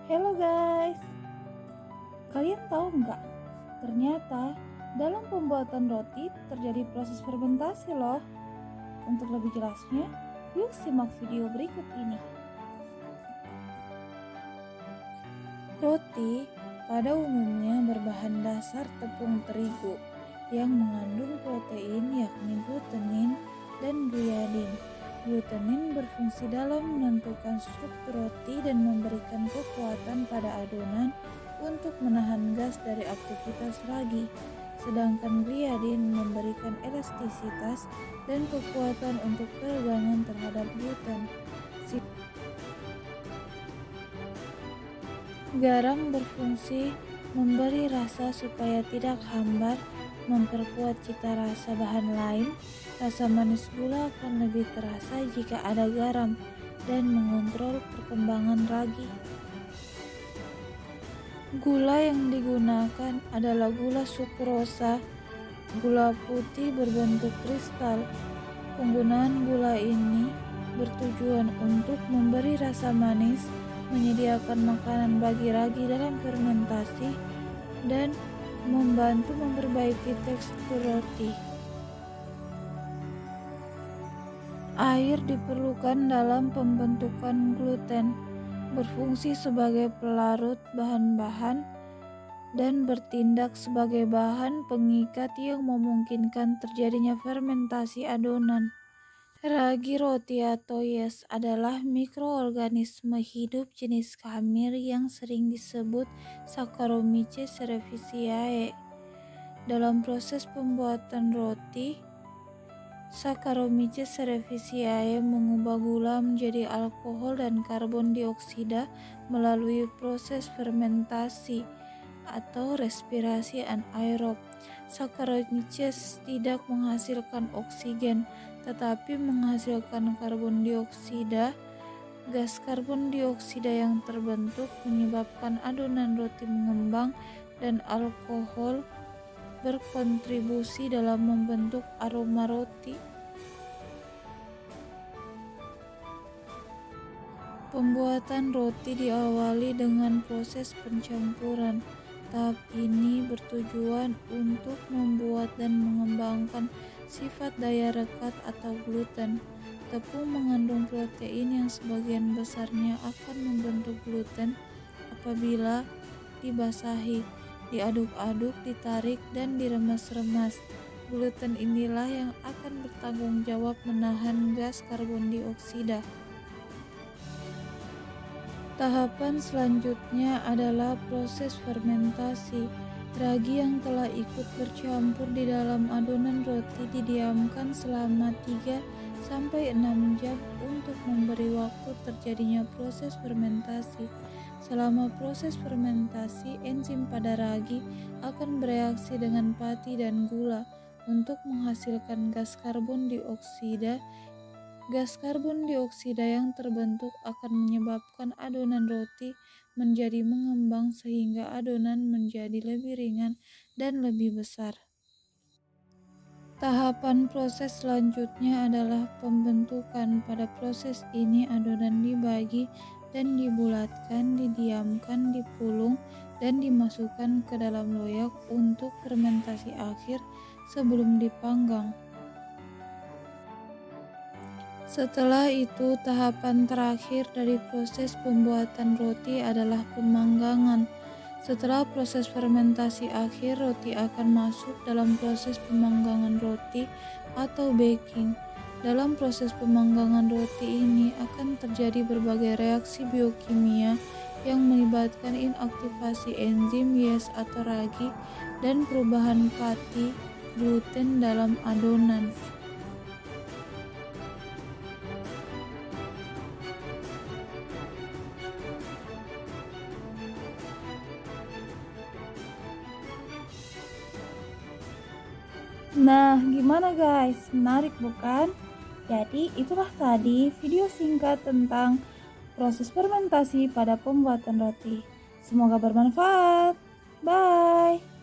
Halo guys, kalian tahu nggak? Ternyata dalam pembuatan roti terjadi proses fermentasi loh. Untuk lebih jelasnya, yuk simak video berikut ini. Roti pada umumnya berbahan dasar tepung terigu yang mengandung protein yakni glutenin dan gliadin. Glutenin berfungsi dalam menentukan struktur roti dan memberikan kekuatan pada adonan untuk menahan gas dari aktivitas ragi. Sedangkan gliadin memberikan elastisitas dan kekuatan untuk peregangan terhadap gluten. Garam berfungsi memberi rasa supaya tidak hambar, memperkuat cita rasa bahan lain. Rasa manis gula akan lebih terasa jika ada garam dan mengontrol perkembangan ragi. Gula yang digunakan adalah gula sukrosa, gula putih berbentuk kristal. Penggunaan gula ini bertujuan untuk memberi rasa manis, menyediakan makanan bagi ragi dalam fermentasi, dan membantu memperbaiki tekstur roti. Air diperlukan dalam pembentukan gluten, berfungsi sebagai pelarut bahan-bahan, dan bertindak sebagai bahan pengikat yang memungkinkan terjadinya fermentasi adonan. Ragi roti atau yeast adalah mikroorganisme hidup jenis khamir yang sering disebut Saccharomyces cerevisiae. Dalam proses pembuatan roti, Saccharomyces cerevisiae mengubah gula menjadi alkohol dan karbon dioksida melalui proses fermentasi atau respirasi anaerob. Saccharomyces tidak menghasilkan oksigen, tetapi menghasilkan karbon dioksida. Gas karbon dioksida yang terbentuk menyebabkan adonan roti mengembang, dan alkohol berkontribusi dalam membentuk aroma roti. Pembuatan roti diawali dengan proses pencampuran. Tahap ini bertujuan untuk membuat dan mengembangkan sifat daya rekat atau gluten. Tepung mengandung protein yang sebagian besarnya akan membentuk gluten apabila dibasahi, diaduk-aduk, ditarik, dan diremas-remas. Gluten inilah yang akan bertanggung jawab menahan gas karbon dioksida. Tahapan selanjutnya adalah proses fermentasi. Ragi yang telah ikut bercampur di dalam adonan roti didiamkan selama 3-6 jam untuk memberi waktu terjadinya proses fermentasi. Selama proses fermentasi, enzim pada ragi akan bereaksi dengan pati dan gula untuk menghasilkan gas karbon dioksida. Gas karbon dioksida yang terbentuk akan menyebabkan adonan roti menjadi mengembang sehingga adonan menjadi lebih ringan dan lebih besar. Tahapan proses selanjutnya adalah pembentukan. Pada proses ini adonan dibagi dan dibulatkan, didiamkan, dipulung, dan dimasukkan ke dalam loyang untuk fermentasi akhir sebelum dipanggang. Setelah itu, tahapan terakhir dari proses pembuatan roti adalah pemanggangan. Setelah proses fermentasi akhir, roti akan masuk dalam proses pemanggangan roti atau baking. Dalam proses pemanggangan roti ini akan terjadi berbagai reaksi biokimia yang melibatkan inaktivasi enzim yeast atau ragi dan perubahan pati gluten dalam adonan. Nah, gimana guys? Menarik bukan? Jadi, itulah tadi video singkat tentang proses fermentasi pada pembuatan roti. Semoga bermanfaat. Bye.